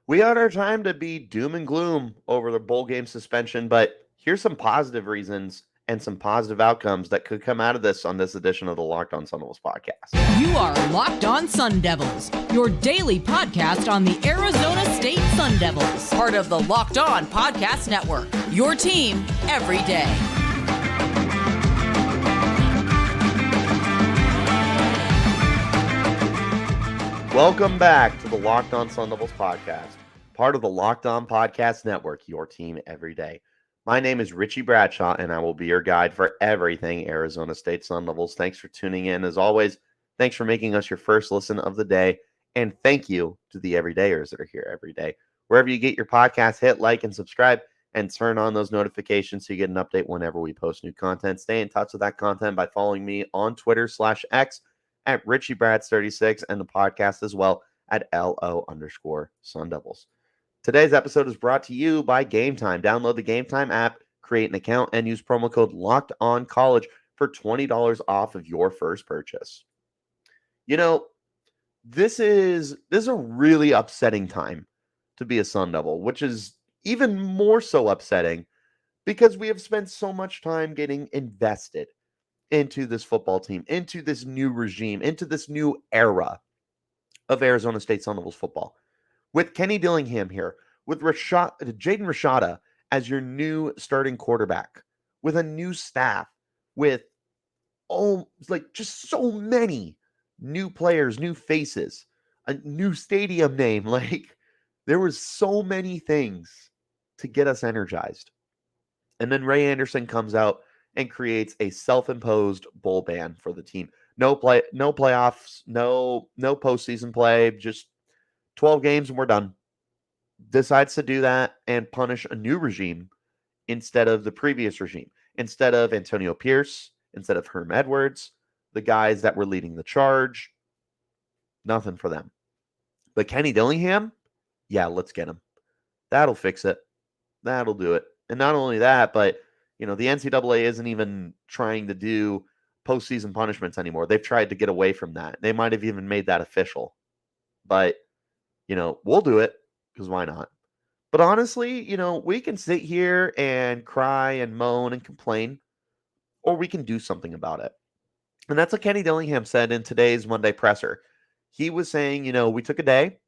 We had our time to be doom and gloom over the bowl game suspension, but here's some positive reasons and some positive outcomes that could come out of this on this edition of the Locked On Sun Devils podcast. You are Locked On Sun Devils, your daily podcast on the Arizona State Sun Devils, part of the Locked On Podcast Network, your team every day. Welcome back to the Locked On Sun Devils podcast, part of the Locked On Podcast Network, your team every day. My name is Richie Bradshaw, and I will be your guide for everything Arizona State Sun Devils. Thanks for tuning in. As always, thanks for making us your first listen of the day, and thank you to the everydayers that are here every day. Wherever you get your podcast, hit like and subscribe, and turn on those notifications so you get an update whenever we post new content. Stay in touch with that content by following me on Twitter/X at RichieBrads36 and the podcast as well at LO_Sun Devils. Today's episode is brought to you by Game Time. Download the Game Time app, create an account, and use promo code LOCKEDONCollege for $20 off of your first purchase. You know, this is a really upsetting time to be a Sun Devil, which is even more so upsetting because we have spent so much time getting invested into this football team, into this new regime, into this new era of Arizona State Sun Devils football. With Kenny Dillingham here, with Jaden Rashada as your new starting quarterback, with a new staff, with just so many new players, new faces, a new stadium name. There was so many things to get us energized. And then Ray Anderson comes out and creates a self-imposed bowl ban for the team. No playoffs, no postseason play, just 12 games and we're done. Decides to do that and punish a new regime instead of the previous regime. Instead of Antonio Pierce, instead of Herm Edwards, the guys that were leading the charge, nothing for them. But Kenny Dillingham, yeah, let's get him. That'll fix it. That'll do it. And not only that, but the NCAA isn't even trying to do postseason punishments anymore. They've tried to get away from that. They might have even made that official. But, we'll do it because why not? But honestly, we can sit here and cry and moan and complain, or we can do something about it. And that's what Kenny Dillingham said in today's Monday presser. He was saying, we took a day.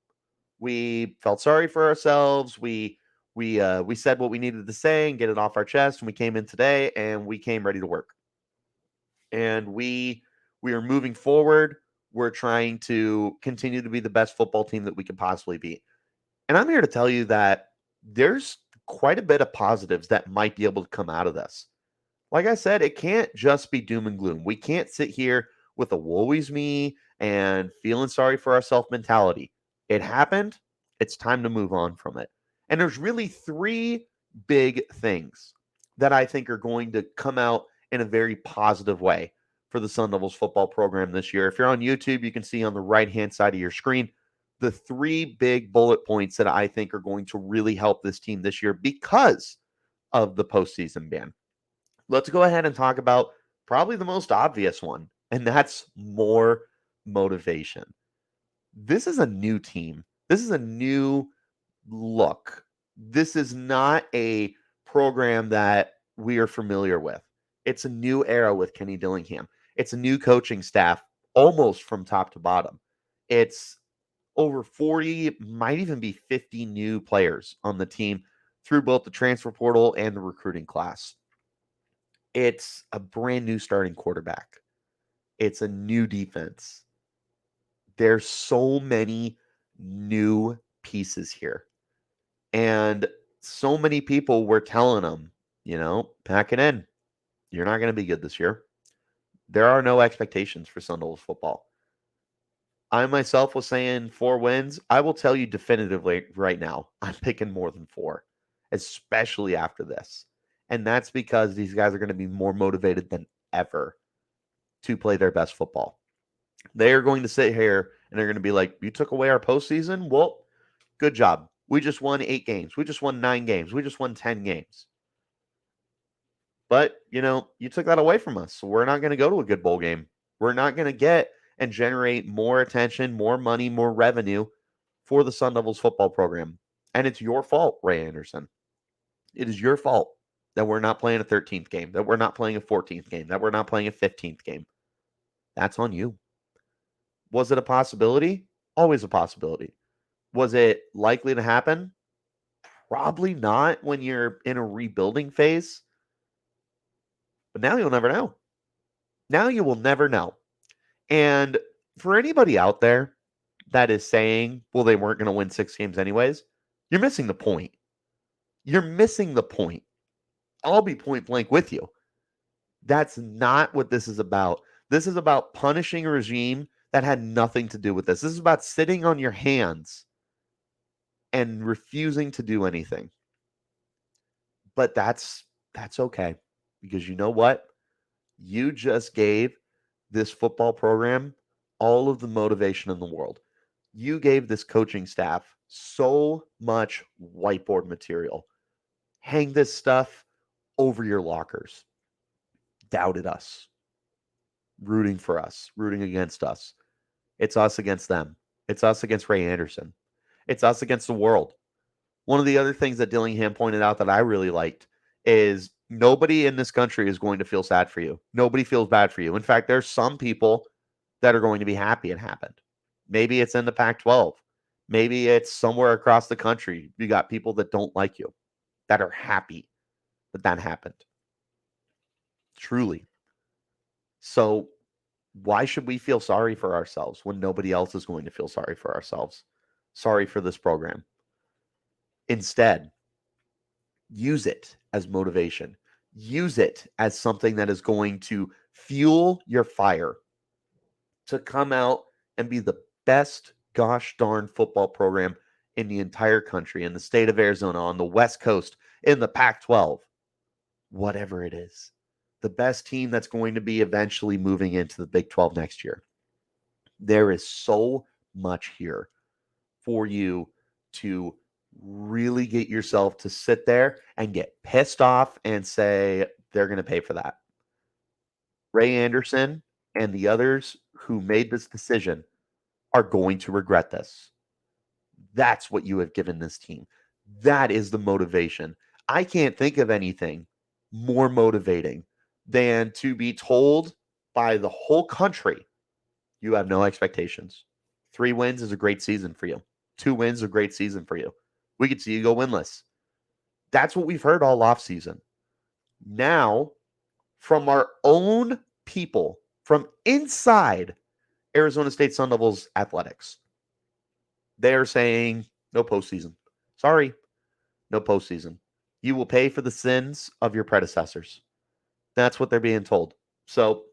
We felt sorry for ourselves. We said what we needed to say and get it off our chest, and we came in today and we came ready to work. And we are moving forward. We're trying to continue to be the best football team that we could possibly be. And I'm here to tell you that there's quite a bit of positives that might be able to come out of this. Like I said, it can't just be doom and gloom. We can't sit here with a woe is me and feeling sorry for ourselves mentality. It happened. It's time to move on from it. And there's really three big things that I think are going to come out in a very positive way for the Sun Devils football program this year. If you're on YouTube, you can see on the right-hand side of your screen the three big bullet points that I think are going to really help this team this year because of the postseason ban. Let's go ahead and talk about probably the most obvious one, and that's more motivation. This is a new team. This is a new look. This is not a program that we are familiar with. It's a new era with Kenny Dillingham. It's a new coaching staff almost from top to bottom. It's over 40, might even be 50 new players on the team through both the transfer portal and the recruiting class. It's a brand new starting quarterback. It's a new defense. There's so many new pieces here. And so many people were telling them, pack it in. You're not going to be good this year. There are no expectations for Sun Devils football. I myself was saying 4 wins. I will tell you definitively right now, I'm picking more than 4, especially after this. And that's because these guys are going to be more motivated than ever to play their best football. They are going to sit here and they're going to be like, you took away our postseason? Well, good job. We just won 8 games. We just won 9 games. We just won 10 games. But, you took that away from us. So we're not going to go to a good bowl game. We're not going to get and generate more attention, more money, more revenue for the Sun Devils football program. And it's your fault, Ray Anderson. It is your fault that we're not playing a 13th game, that we're not playing a 14th game, that we're not playing a 15th game. That's on you. Was it a possibility? Always a possibility. Was it likely to happen? Probably not when you're in a rebuilding phase. But now you'll never know. Now you will never know. And for anybody out there that is saying, well, they weren't going to win 6 games anyways, you're missing the point. You're missing the point. I'll be point blank with you. That's not what this is about. This is about punishing a regime that had nothing to do with this. This is about sitting on your hands and refusing to do anything. But that's okay, because you know what? You just gave this football program all of the motivation in the world. You gave this coaching staff so much whiteboard material. Hang this stuff over your lockers. Doubted us. Rooting for us. Rooting against us. It's us against them. It's us against Ray Anderson. It's us against the world. One of the other things that Dillingham pointed out that I really liked is nobody in this country is going to feel sad for you. Nobody feels bad for you. In fact, there's some people that are going to be happy it happened. Maybe it's in the Pac-12. Maybe it's somewhere across the country. You got people that don't like you, that are happy that happened. Truly. So why should we feel sorry for ourselves when nobody else is going to feel sorry for ourselves? Sorry for this program. Instead, use it as motivation. Use it as something that is going to fuel your fire to come out and be the best gosh darn football program in the entire country, in the state of Arizona, on the West Coast, in the Pac-12, whatever it is. The best team that's going to be eventually moving into the Big 12 next year. There is so much here for you to really get yourself to sit there and get pissed off and say they're going to pay for that. Ray Anderson and the others who made this decision are going to regret this. That's what you have given this team. That is the motivation. I can't think of anything more motivating than to be told by the whole country, you have no expectations. 3 wins is a great season for you. 2 wins is a great season for you. We could see you go winless. That's what we've heard all offseason. Now, from our own people, from inside Arizona State Sun Devils athletics, they're saying no postseason. Sorry, no postseason. You will pay for the sins of your predecessors. That's what they're being told. So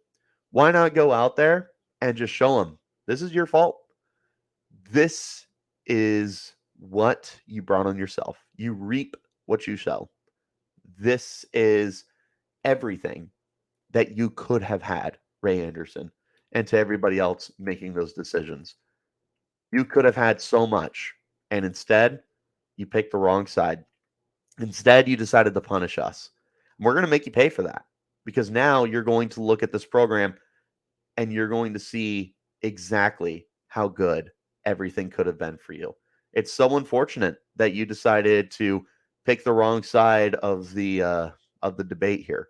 why not go out there and just show them this is your fault? This is what you brought on yourself. You reap what you sow. This is everything that you could have had, Ray Anderson, and to everybody else making those decisions. You could have had so much, and instead, you picked the wrong side. Instead, you decided to punish us. We're going to make you pay for that, because now you're going to look at this program and you're going to see exactly how good everything could have been for you. It's so unfortunate that you decided to pick the wrong side of the debate here,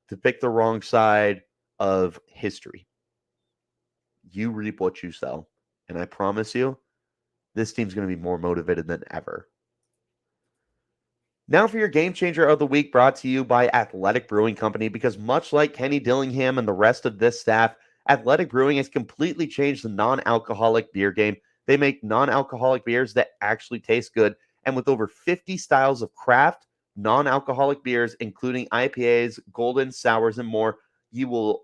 to pick the wrong side of history. You reap what you sow, and I promise you, this team's going to be more motivated than ever. Now for your game changer of the week, brought to you by Athletic Brewing Company, because much like Kenny Dillingham and the rest of this staff, Athletic Brewing has completely changed the non-alcoholic beer game. They make non-alcoholic beers that actually taste good, and with over 50 styles of craft non-alcoholic beers, including IPAs, golden sours, and more, you will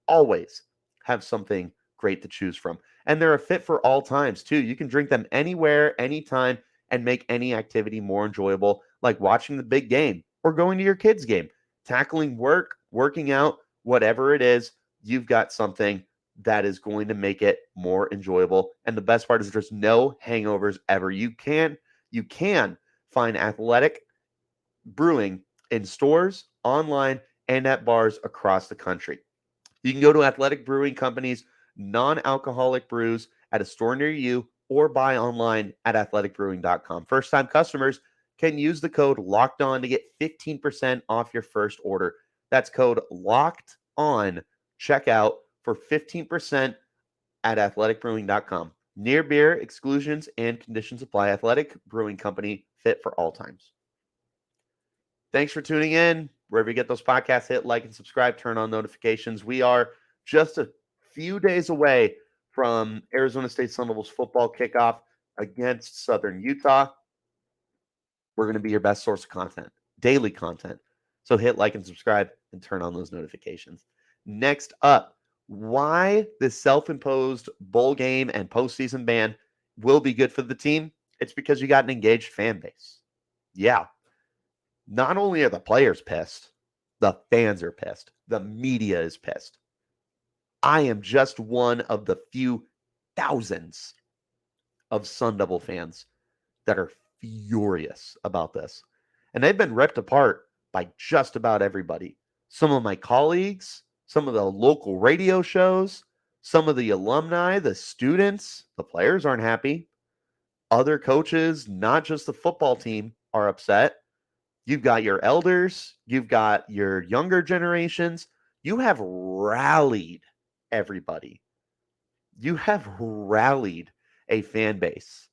always have something great to choose from. And they're a fit for all times, too. You can drink them anywhere, anytime, and make any activity more enjoyable, like watching the big game or going to your kids' game, tackling work, working out, whatever it is, you've got something that is going to make it more enjoyable. And the best part is there's no hangovers ever. You can find Athletic Brewing in stores, online, and at bars across the country. You can go to Athletic Brewing Company's non-alcoholic brews at a store near you or buy online at athleticbrewing.com. First-time customers can use the code LOCKEDON to get 15% off your first order. That's code LOCKEDON. Checkout for 15% at athleticbrewing.com. Near beer, exclusions, and conditions apply. Athletic Brewing Company, fit for all times. Thanks for tuning in. Wherever you get those podcasts, hit like and subscribe, turn on notifications. We are just a few days away from Arizona State Sun Devils football kickoff against Southern Utah. We're going to be your best source of content, daily content. So hit like and subscribe and turn on those notifications. Next up, why this self-imposed bowl game and postseason ban will be good for the team. It's because you got an engaged fan base. Yeah. Not only are the players pissed, the fans are pissed. The media is pissed. I am just one of the few thousands of Sun Devil fans that are furious about this. And they've been ripped apart by just about everybody. Some of my colleagues, some of the local radio shows, some of the alumni, the students, the players aren't happy. Other coaches, not just the football team, are upset. You've got your elders, you've got your younger generations. You have rallied everybody. You have rallied a fan base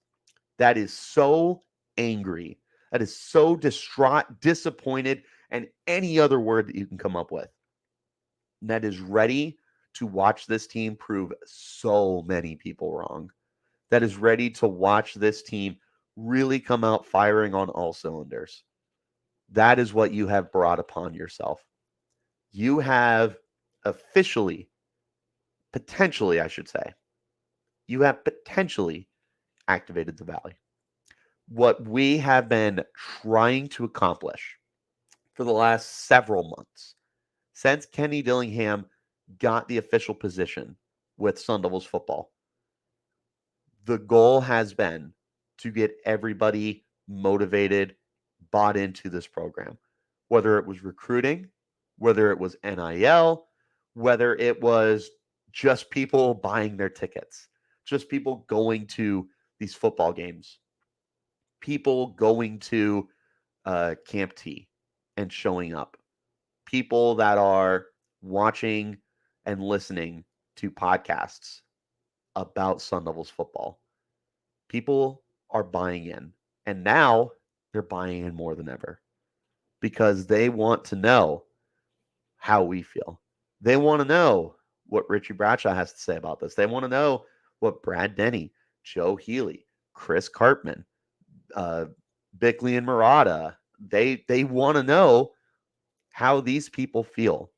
that is so angry, that is so distraught, disappointed, and any other word that you can come up with, that is ready to watch this team prove so many people wrong, that is ready to watch this team really come out firing on all cylinders. That is what you have brought upon yourself. You have officially, potentially, I should say, you have potentially activated the Valley. What we have been trying to accomplish for the last several months, since Kenny Dillingham got the official position with Sun Devils football, the goal has been to get everybody motivated, bought into this program, whether it was recruiting, whether it was NIL, whether it was just people buying their tickets, just people going to these football games, people going to Camp T and showing up, people that are watching and listening to podcasts about Sun Devils football. People are buying in, and now they're buying in more than ever because they want to know how we feel. They want to know what Richie Bradshaw has to say about this. They want to know what Brad Denny, Joe Healy, Chris Cartman, Bickley and Murata, they want to know how these people feel.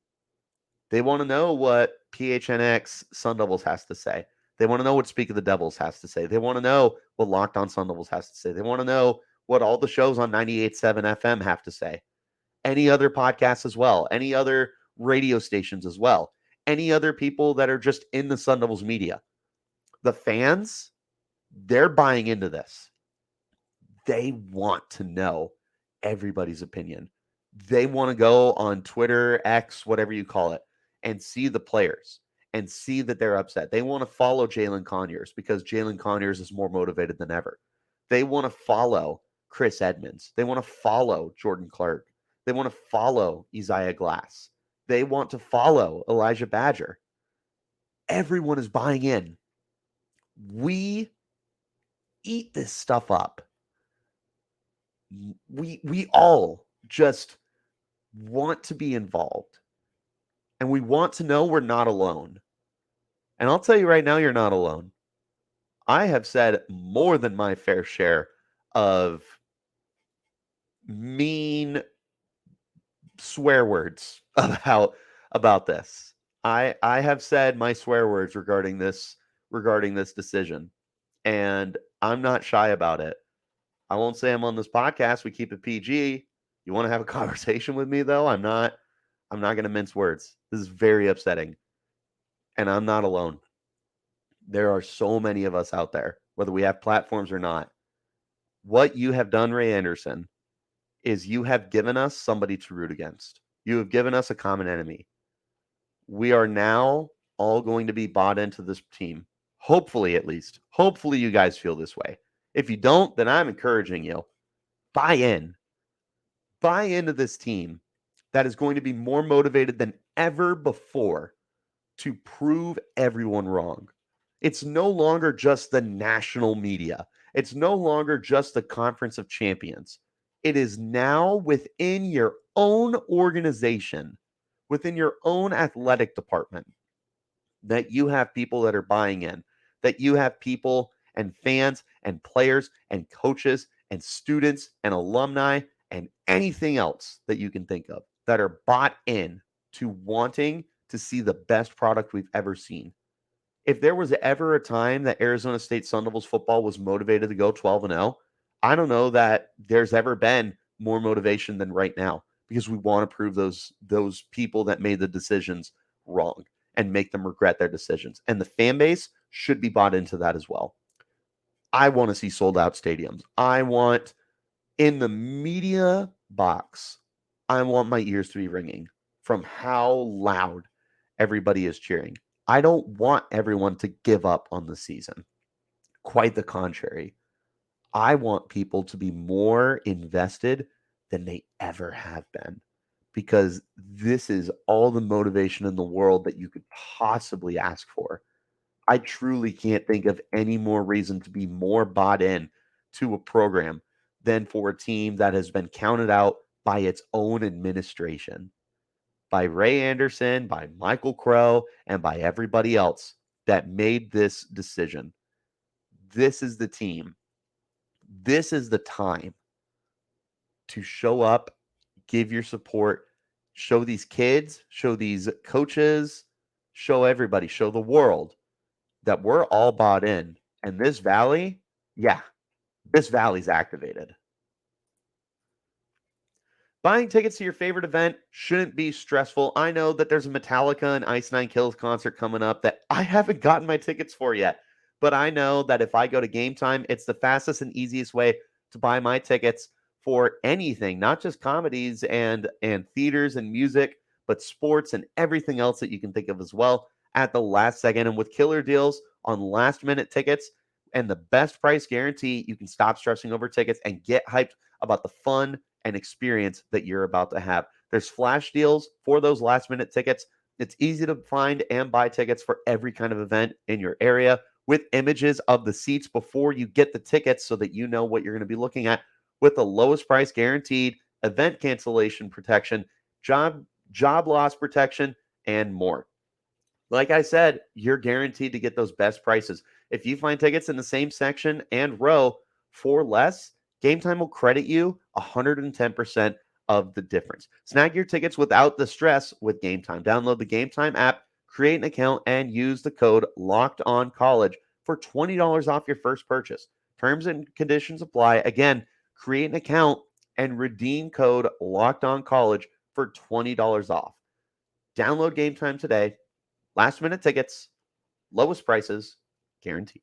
They want to know what PHNX Sun Devils has to say. They want to know what Speak of the Devils has to say. They want to know what Locked On Sun Devils has to say. They want to know what all the shows on 98.7 FM have to say. Any other podcasts as well. Any other radio stations as well. Any other people that are just in the Sun Devils media. The fans, they're buying into this. They want to know everybody's opinion. They want to go on Twitter, X, whatever you call it, and see the players and see that they're upset. They want to follow Jalen Conyers because Jalen Conyers is more motivated than ever. They want to follow Chris Edmonds. They want to follow Jordan Clark. They want to follow Isaiah Glass. They want to follow Elijah Badger. Everyone is buying in. We eat this stuff up. We all just want to be involved. And we want to know we're not alone. And I'll tell you right now, you're not alone. I have said more than my fair share of mean swear words about this. I have said my swear words regarding this decision, and I'm not shy about it. I won't say I'm on this podcast. We keep it PG. You want to have a conversation with me, though? I'm not going to mince words. This is very upsetting, and I'm not alone. There are so many of us out there, whether we have platforms or not. What you have done, Ray Anderson, is you have given us somebody to root against. You have given us a common enemy. We are now all going to be bought into this team, Hopefully, at least. Hopefully, you guys feel this way. If you don't, then I'm encouraging you. Buy in. Buy into this team that is going to be more motivated than ever before to prove everyone wrong. It's no longer just the national media. It's no longer just the Conference of Champions. It is now within your own organization, within your own athletic department, that you have people that are buying in, that you have people and fans and players and coaches and students and alumni and anything else that you can think of that are bought in to wanting to see the best product we've ever seen. If there was ever a time that Arizona State Sun Devils football was motivated to go 12-0, I don't know that there's ever been more motivation than right now, because we want to prove those people that made the decisions wrong and make them regret their decisions. And the fan base should be bought into that as well. I want to see sold out stadiums. I want, in the media box, I want my ears to be ringing from how loud everybody is cheering. I don't want everyone to give up on the season. Quite the contrary. I want people to be more invested than they ever have been, because this is all the motivation in the world that you could possibly ask for. I truly can't think of any more reason to be more bought in to a program than for a team that has been counted out by its own administration, by Ray Anderson, by Michael Crow, and by everybody else that made this decision. This is the team. This is the time to show up, give your support, show these kids, show these coaches, show everybody, show the world that we're all bought in. And this valley, yeah, this valley's activated. Buying tickets to your favorite event shouldn't be stressful. I know that there's a Metallica and Ice Nine Kills concert coming up that I haven't gotten my tickets for yet. But I know that if I go to Game Time, it's the fastest and easiest way to buy my tickets for anything, not just comedies and theaters and music, but sports and everything else that you can think of as well at the last second. And with killer deals on last minute tickets and the best price guarantee, you can stop stressing over tickets and get hyped about the fun and experience that you're about to have. There's flash deals for those last minute tickets. It's easy to find and buy tickets for every kind of event in your area, with images of the seats before you get the tickets so that you know what you're going to be looking at, with the lowest price guaranteed, event cancellation protection, job loss protection, and more. Like I said, you're guaranteed to get those best prices. If you find tickets in the same section and row for less, Game Time will credit you 110% of the difference. Snag your tickets without the stress with Game Time. Download the Game Time app, create an account, and use the code LOCKEDONCollege for $20 off your first purchase. Terms and conditions apply. Again, create an account and redeem code LOCKEDONCollege for $20 off. Download Game Time today. Last minute tickets, lowest prices, guaranteed.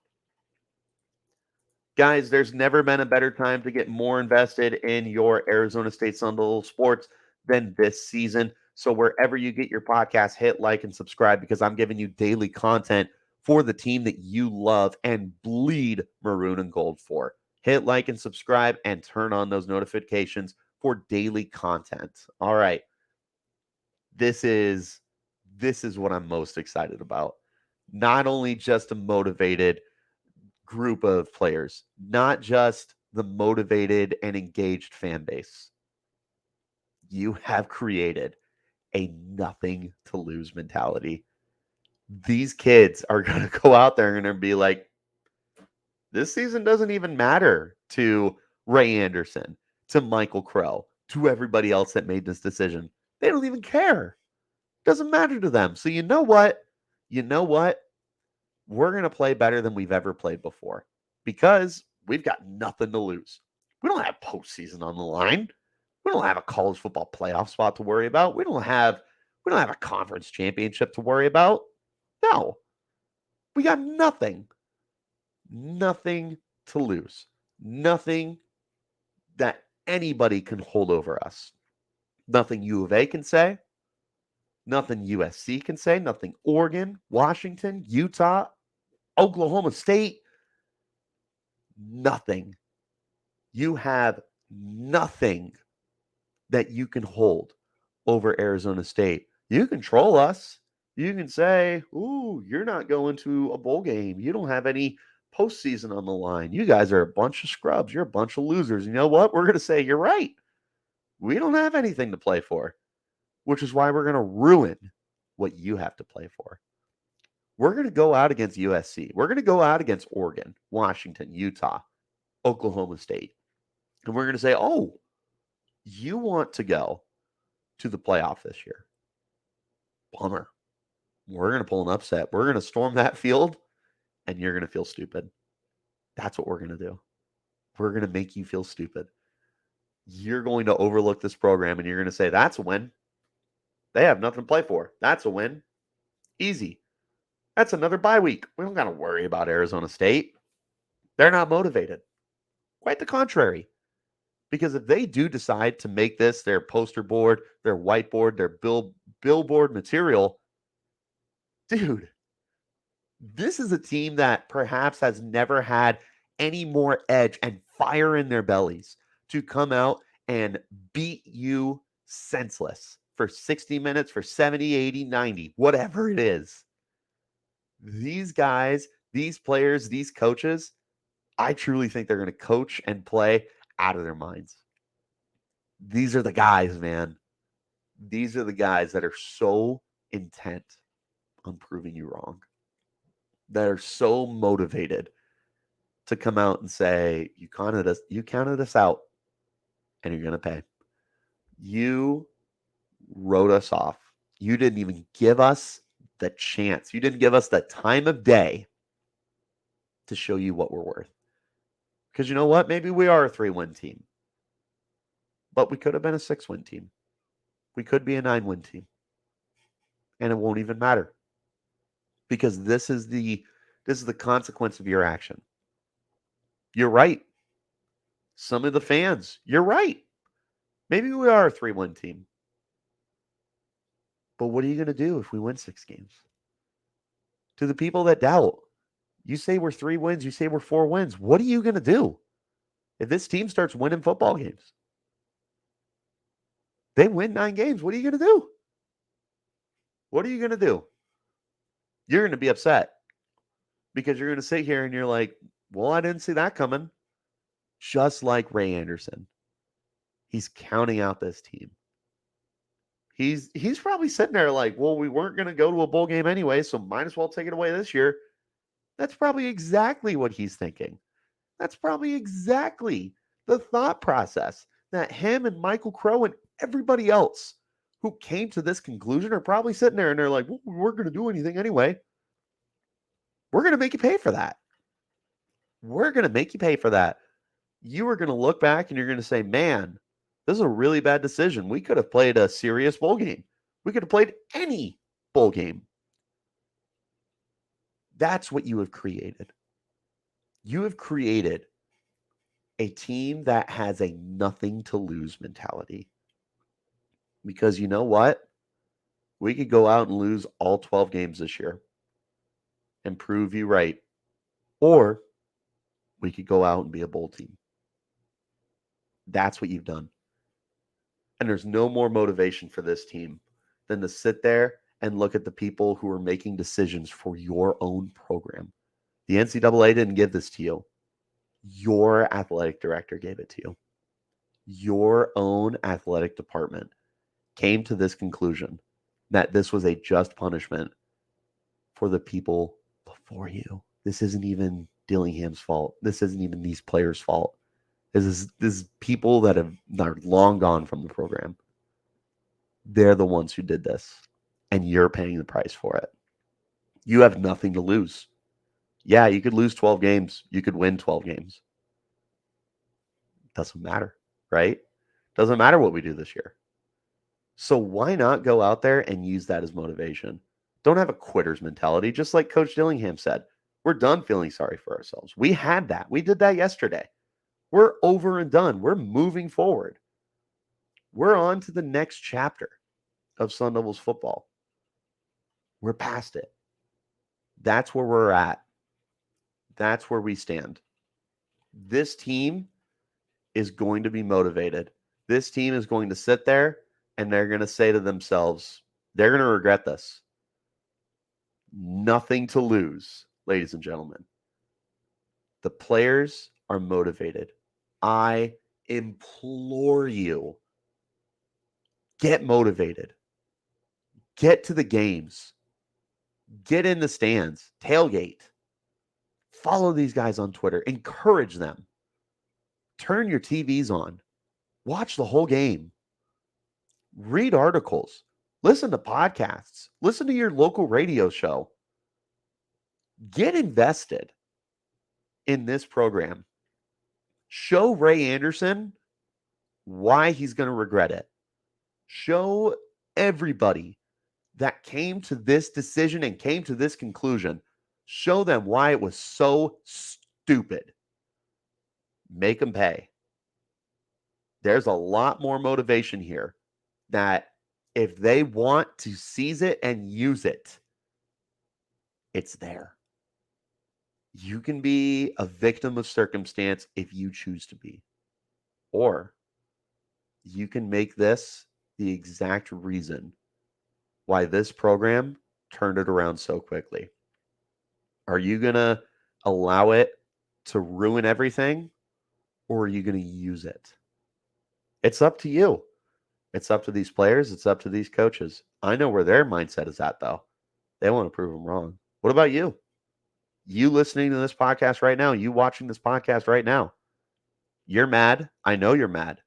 Guys, there's never been a better time to get more invested in your Arizona State Sun Devils sports than this season. So wherever you get your podcast, hit like and subscribe, because I'm giving you daily content for the team that you love and bleed maroon and gold for. Hit like and subscribe and turn on those notifications for daily content. All right. This is what I'm most excited about. Not only just a motivated group of players, not just the motivated and engaged fan base. You have created a nothing to lose mentality. These kids are going to go out there and they're going to be like, this season doesn't even matter to Ray Anderson, to Michael Crow, to everybody else that made this decision. They don't even care. Doesn't matter to them. So you know what? We're going to play better than we've ever played before, because we've got nothing to lose. We don't have postseason on the line. We don't have a college football playoff spot to worry about. We don't have a conference championship to worry about. No. We got nothing. Nothing to lose. Nothing that anybody can hold over us. Nothing U of A can say. Nothing USC can say. Nothing Oregon, Washington, Utah, Oklahoma State, nothing. You have nothing that you can hold over Arizona State. You control us. You can say, ooh, you're not going to a bowl game. You don't have any postseason on the line. You guys are a bunch of scrubs. You're a bunch of losers. You know what? We're going to say, you're right. We don't have anything to play for, which is why we're going to ruin what you have to play for. We're going to go out against USC. We're going to go out against Oregon, Washington, Utah, Oklahoma State. And we're going to say, oh, you want to go to the playoff this year. Bummer. We're going to pull an upset. We're going to storm that field, and you're going to feel stupid. That's what we're going to do. We're going to make you feel stupid. You're going to overlook this program, and you're going to say, that's a win. They have nothing to play for. That's a win. Easy. That's another bye week. We don't got to worry about Arizona State. They're not motivated. Quite the contrary. Because if they do decide to make this their poster board, their whiteboard, their billboard material, dude, this is a team that perhaps has never had any more edge and fire in their bellies to come out and beat you senseless for 60 minutes, for 70, 80, 90, whatever it is. These guys, these players, these coaches, I truly think they're going to coach and play out of their minds. These are the guys, man. These are the guys that are so intent on proving you wrong, that are so motivated to come out and say, you counted us out, and you're going to pay. You wrote us off. You didn't even give us the chance. You didn't give us the time of day to show you what we're worth. Because you know what? Maybe we are a 3-win team. But we could have been a 6-win team. We could be a 9-win team. And it won't even matter. Because this is the consequence of your action. You're right. Some of the fans, you're right. Maybe we are a 3-win team. But what are you going to do if we win 6 games? To the people that doubt, you say we're 3 wins, you say we're 4 wins. What are you going to do if this team starts winning football games? They win 9 games. What are you going to do? What are you going to do? You're going to be upset because you're going to sit here and you're like, well, I didn't see that coming. Just like Ray Anderson. He's counting out this team. He's probably sitting there like, well, we weren't going to go to a bowl game anyway, so might as well take it away this year. That's probably exactly what he's thinking. That's probably exactly the thought process that him and Michael Crow and everybody else who came to this conclusion are probably sitting there and they're like, well, we weren't going to do anything anyway. We're going to make you pay for that. We're going to make you pay for that. You are going to look back and you're going to say, man, this is a really bad decision. We could have played a serious bowl game. We could have played any bowl game. That's what you have created. You have created a team that has a nothing to lose mentality. Because you know what? We could go out and lose all 12 games this year and prove you right. Or we could go out and be a bowl team. That's what you've done. And there's no more motivation for this team than to sit there and look at the people who are making decisions for your own program. The NCAA didn't give this to you. Your athletic director gave it to you. Your own athletic department came to this conclusion that this was a just punishment for the people before you. This isn't even Dillingham's fault. This isn't even these players' fault. This is people that are long gone from the program. They're the ones who did this, and you're paying the price for it. You have nothing to lose. Yeah, you could lose 12 games. You could win 12 games. Doesn't matter, right? Doesn't matter what we do this year. So why not go out there and use that as motivation? Don't have a quitter's mentality, just like Coach Dillingham said. We're done feeling sorry for ourselves. We had that. We did that yesterday. We're over and done. We're moving forward. We're on to the next chapter of Sun Devils football. We're past it. That's where we're at. That's where we stand. This team is going to be motivated. This team is going to sit there and they're going to say to themselves, they're going to regret this. Nothing to lose, ladies and gentlemen. The players are motivated. I implore you, get motivated. Get to the games. Get in the stands. Tailgate. Follow these guys on Twitter. Encourage them. Turn your TVs on. Watch the whole game. Read articles. Listen to podcasts. Listen to your local radio show. Get invested in this program. Show Ray Anderson why he's going to regret it. Show everybody that came to this decision and came to this conclusion, show them why it was so stupid. Make them pay. There's a lot more motivation here that if they want to seize it and use it, it's there. You can be a victim of circumstance if you choose to be. Or you can make this the exact reason why this program turned it around so quickly. Are you going to allow it to ruin everything, or are you going to use it? It's up to you. It's up to these players. It's up to these coaches. I know where their mindset is at, though. They want to prove them wrong. What about you? You listening to this podcast right now, you watching this podcast right now, you're mad. I know you're mad.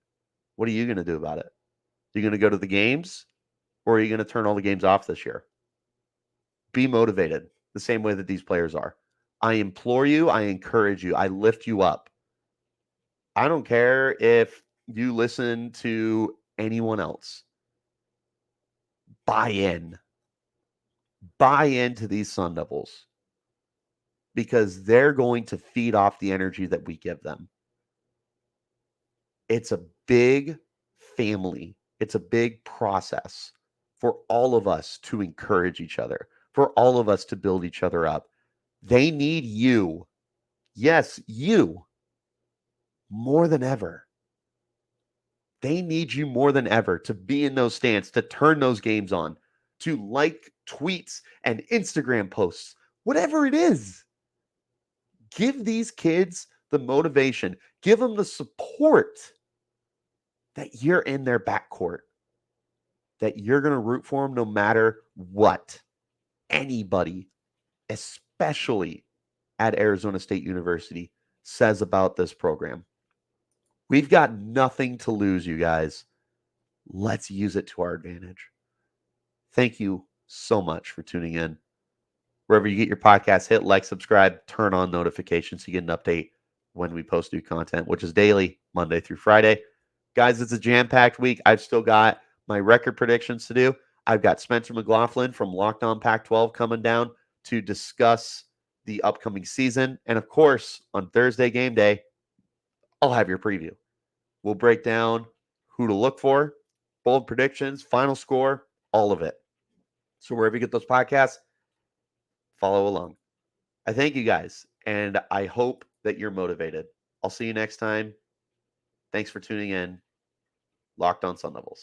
What are you going to do about it? Are you going to go to the games, or are you going to turn all the games off this year? Be motivated the same way that these players are. I implore you. I encourage you. I lift you up. I don't care if you listen to anyone else. Buy in. Buy into these Sun Devils because they're going to feed off the energy that we give them. It's a big family. It's a big process for all of us to encourage each other, for all of us to build each other up. They need you. Yes, you. More than ever. They need you more than ever to be in those stands, to turn those games on, to like tweets and Instagram posts, whatever it is. Give these kids the motivation. Give them the support that you're in their backcourt, that you're going to root for them no matter what anybody, especially at Arizona State University, says about this program. We've got nothing to lose, you guys. Let's use it to our advantage. Thank you so much for tuning in. Wherever you get your podcast, hit like, subscribe, turn on notifications so you get an update when we post new content, which is daily, Monday through Friday. Guys, it's a jam-packed week. I've still got my record predictions to do. I've got Spencer McLaughlin from Locked On Pac-12 coming down to discuss the upcoming season. And of course, on Thursday game day, I'll have your preview. We'll break down who to look for, bold predictions, final score, all of it. So wherever you get those podcasts, follow along. I thank you guys, and I hope that you're motivated. I'll see you next time. Thanks for tuning in. Locked On Sun Devils.